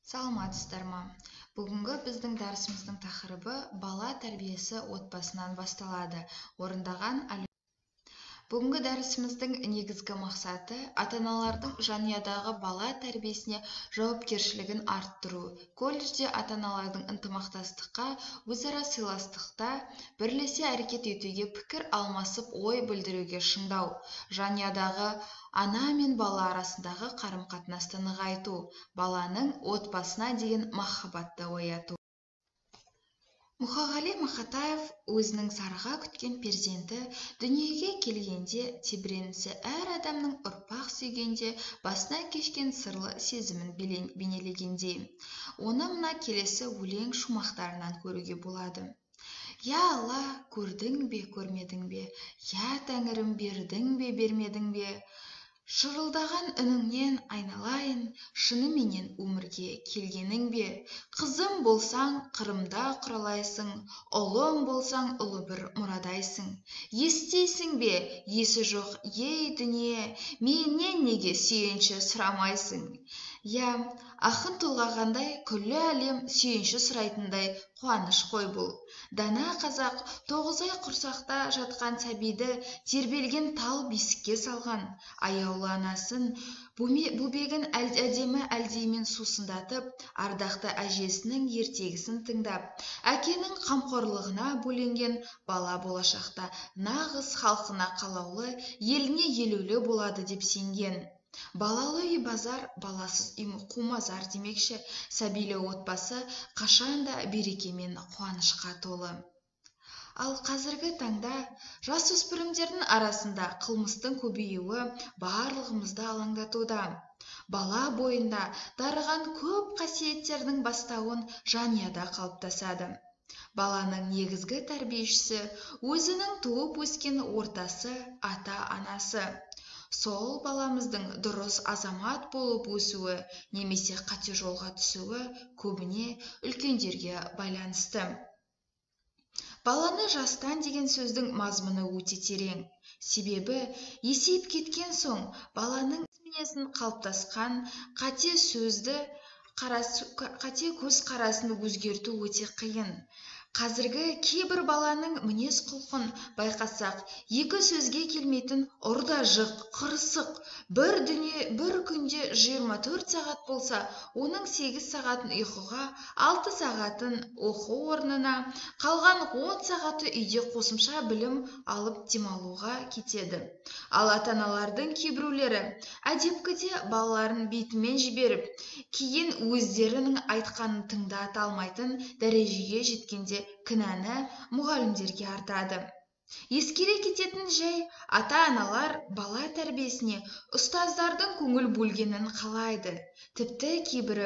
Саламатсыздар ма? Бүгінгі біздің дәрісіміздің тақырыбы бала тәрбиесі отбасынан басталады. Орындаған Бүгінгі дәрісіміздің негізгі мақсаты ата-аналардың жанұядағы бала тәрбиесіне жауапкершілігін арттыру. Колледжде ата-аналардың ынтымақтастыққа, өзара сыйластықта бірлесе әрекет етуге, пікір алмасып, ой білдіруге шыңдау. Жанұядағы ана мен бала арасындағы қарым-қатынасты нығайту, баланың отбасына деген махаббатты ояту. Мұқағали Мақатаев өзінің сарыға күткен перзенті дүниеге келгенде тебіренісі әр адамның ұрпақ сүйгенде басына кешкен сырлы сезімін бейнелегендей. Оны мына келесі өлең шумақтарынан көруге болады. Я Алла, көрдің бе, көрмедің бе? Я Тәңірім, бердің бе, бермедің бе? Шырылдаған үніңнен айналайын, шыныменен өмірге келгенің бе? Қызым болсаң, қырымда құралайсың, ұлым болсаң, ұлы бір мұрадайсың. Естейсің бе, есі жоқ, ей дүние, менен неге сүйінші сұрамайсың? Я, ақын толғағандай, күллі әлем сүйінші сұрайтындай қуаныш қой бұл. Дана қазақ 9 ай құрсақта жатқан сәбиді тербелген тал бесікке салған. Аяулы анасын бөбегін әдемі әлдеймен сусындатып, ардақты әжесінің ертегісін тыңдап, әкенің қамқорлығына бөленген бала болашақта нағыз халқына қалаулы, еліне елеулі болады деп сенген. Балалы үй базар, баласыз үй қумазар демекші, сәбилі отбасы қашанда берекемен қуанышқа толы. Ал қазіргі таңда жасөспірімдердің арасында қылмыстың көбеюі барлығымызды алаңдатуда. Бала бойында дарыған көп қасиеттердің бастауын жанұяда қалыптасады. Баланың негізгі тәрбиешісі өзінің туып өскен ортасы, ата-анасы. Сол баламыздың дұрыс азамат болып өсуі немесе қате жолға түсуі көбіне үлкендерге байланысты. Баланы жастан деген сөздің мазмұны өте терең. Себебі есейіп кеткен соң баланың мінезін қалыптасқан қате көз қарасын өзгерту өте қиын. Қазіргі кейбір баланың мінез құлқын байқасақ, екі сөзге келмейтін ұрда-жық, қырсық, бір күнде 24 сағат болса, оның 8 сағатын ұйқыға, 6 сағатын оқу орнына, қалған 10 сағаты үйде қосымша білім алып демалуға кетеді. Ал ата-аналардың кейбіреулері әдепкіде балаларын бетімен жіберіп, кейін өздерінің айтқанын тыңдата алмайтын дәрежеге жеткенде кінәні мұғалімдерге артады. Ескере кететін жай, ата-аналар бала тәрбиесіне ұстаздардың көңіл бөлгенін қалайды. Тіпті кейбірі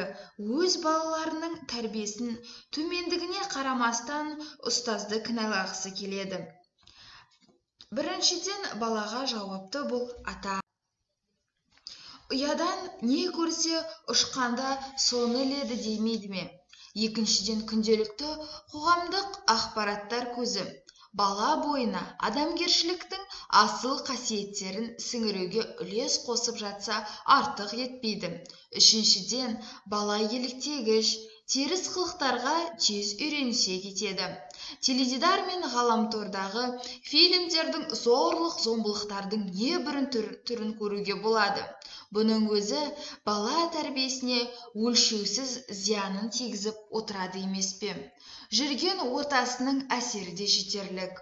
өз балаларының тәрбиесін төмендігіне қарамастан ұстазды кінәлағысы келеді. Біріншіден, балаға жауапты бұл ата. Ұядан не көрсе ұшқанда соны іледі демейді ме? Екіншіден, күнделікті қоғамдық ақпараттар көзі бала бойына адамгершіліктің асыл қасиеттерін сіңіруге үлес қосып жатса артық етпейді. Үшіншіден, бала еліктегіш, теріс қылықтарға тез үйренісе кетеді. Теледидар мен ғаламтордағы фильмдердің зорлық-зомбылықтардың небірін түрін көруге болады. Бұның өзі бала тәрбиесіне өлшеусіз зиянын тигізіп отырады емес пе? Жүрген ортасының әсері де жетерлік.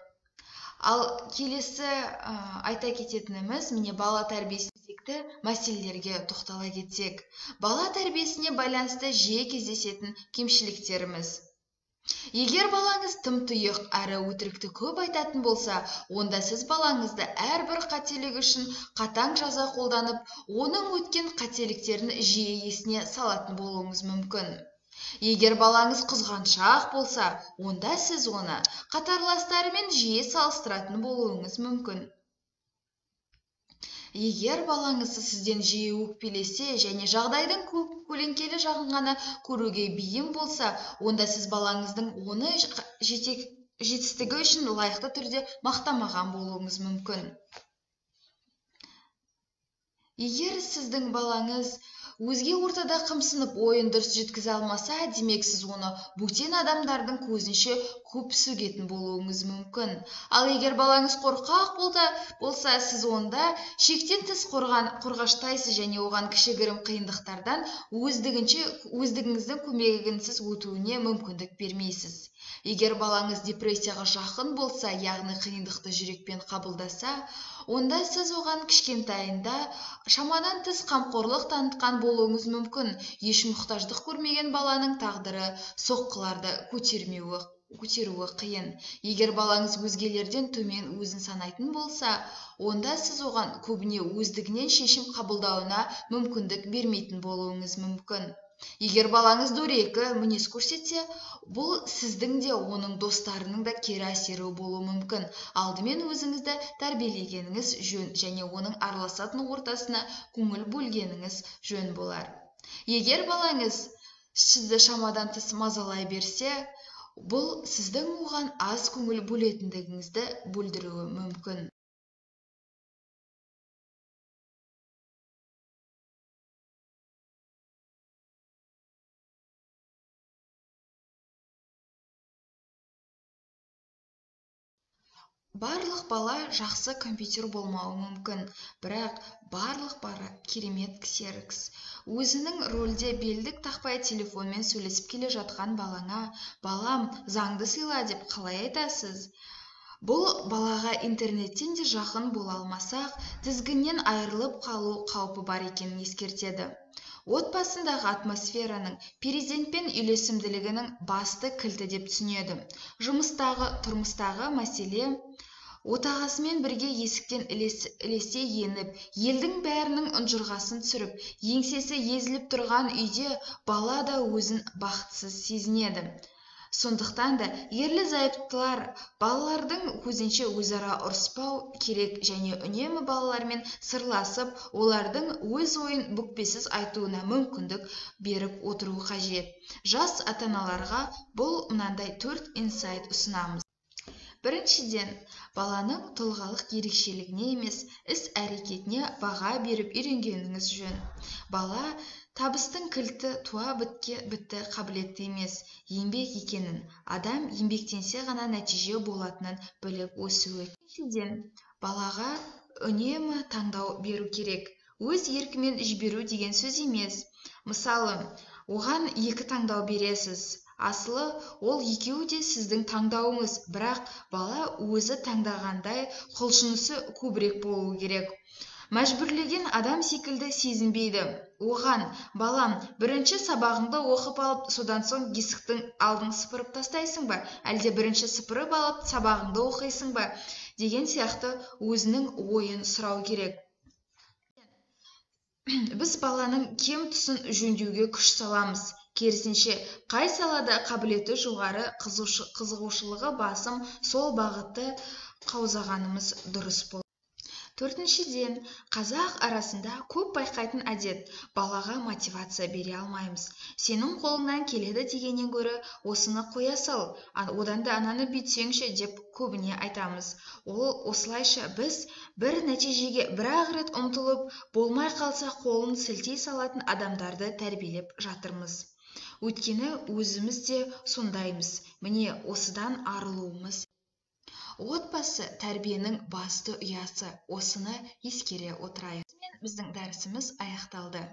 Ал келесі айта кететініміз, міне бала тәрбиесі өзекті мәселелерге тоқтала кетсек. Бала тәрбиесіне байланысты жиі кездесетін кемшіліктеріміз. Егер балаңыз тым тұйық әрі өтірікті көп айтатын болса, онда сіз балаңызды әрбір қателік үшін қатаң жаза қолданып, оның өткен қателіктерін жиі есіне салатын болуыңыз мүмкін. Егер балаңыз қызғаншақ болса, онда сіз оны қатарластарымен жиі салыстыратын болуыңыз мүмкін. Егер балаңыз сізден жиі өкпелесе және жағдайдың көлеңкелі жағын ғана көруге бейім болса, онда сіз балаңыздың оны жетістігі үшін лайықты түрде мақтамаған болуыңыз мүмкін. Егер сіздің балаңыз Өзге ортада қымсынып ойын дұрыс жеткізе алмаса, демек сіз оны бөтен адамдардың көзінше көп сөгетін болуыңыз мүмкін. Ал егер балаңыз қорқақ болса, сіз онда шектен тыс қорғаштайсыз және оған кішігірім қиындықтардан өздігіңіздің көмегінсіз өтуіне мүмкіндік бермейсіз. Егер балаңыз депрессияға жақын болса, яғни қиындықты жүрекпен қабылдаса, онда сіз оған кішкентайында шамадан тыс қамқорлық танытқан болуыңыз мүмкін. Еш мұқтаждық көрмеген баланың тағдыры соққыларды көтеруі қиын. Егер балаңыз өзгелерден төмен өзін санайтын болса, онда сіз оған көбіне өздігінен шешім қабылдауына мүмкіндік бермейтін болуыңыз мүмкін. Егер балаңыз дөрекі мінез көрсетсе, бұл сіздің де оның достарының да кері әсері болуы мүмкін. Алдымен өзіңізді тәрбиелегеніңіз жөн және оның араласатын ортасына көңіл бөлгеніңіз жөн болар. Егер балаңыз сізді шамадан тыс мазалай берсе, бұл сіздің оған аз көңіл бөлетіндігіңізді білдіруі мүмкін. Барлық бала жақсы компьютер болмауы мүмкін, бірақ барлық бала керемет ксерокс. Өзінің рөлде белдік тақпай телефонмен сөйлесіп келе жатқан балаңа, балам, заңды сыйла деп қалай айтасыз? Бұл балаға интернеттен де жақын бола алмасақ, тізгіннен айырылып қалу қаупі бар екенін ескертеді. Отбасындағы атмосфераның перзентпен үйлесімділігінің басты кілті деп түсінеді. Тұрмыстағы мәселе отағасымен бірге есіктен ілесе еніп, елдің бәрінің ұнжырғасын түсіріп, еңсесі езіліп тұрған үйде бала да өзін бақытсыз сезінеді. Сондықтан да ерлі-зайыптылар балалардың көзінше өзара ұрыспау керек және үнемі балалармен сырласып, олардың өз ойын бүкпесіз айтуына мүмкіндік беріп отыру қажет. Жас ата-аналарға бұл мынандай 4 инсайт ұсынамыз. Біріншіден, баланың тұлғалық ерекшелігіне емес, іс-әрекетіне баға беріп үйренгеніңіз жөн. Бала табыстың кілті туа бітті қабілетті емес, еңбек екенін, адам еңбектенсе ғана нәтиже болатынын біліп өсуі. Екіншіден, балаға үнемі таңдау беру керек. Өз еркімен жіберу деген сөз емес. Мысалы, оған 2 таңдау бересіз. Асылы, ол екеуі де сіздің таңдауыңыз, бірақ бала өзі таңдағандай құлшынысы көбірек болуы керек. Мәжбүрлеген адам секілді сезінбейді. Оған, балам, бірінші сабағыңды оқып алып, содан соң есіктің алдын сыпырып тастайсың ба, әлде бірінші сыпырып алып, сабағыңды оқисың ба, деген сияқты өзінің ойын сұрау керек. Біз баланың кем тұсын жөндеуге күш саламыз. Керісінше, қай салада қабілеті жоғары, қызығушылығы басым, сол бағытты қаузағанымыз дұрыс болады. Төртіншіден, қазақ арасында көп байқайтын әдет, балаға мотивация бере алмаймыз. Сенің қолыңнан келеді дегеннен гөрі осыны қоя сал, одан да ананы бүйтсеңші деп көбіне айтамыз. Осылайша біз бір нәтижеге бір-ақ рет ұмтылып, болмай қалса қолын сілтей салатын адамдарды тәрбиелеп жатырмыз. Өйткені өзіміз де сондаймыз. Міне осыдан арылуымыз. Отбасы тәрбиенің басты ұясы. Осыны ескере отырайық. Біздің дәрісіміз аяқталды.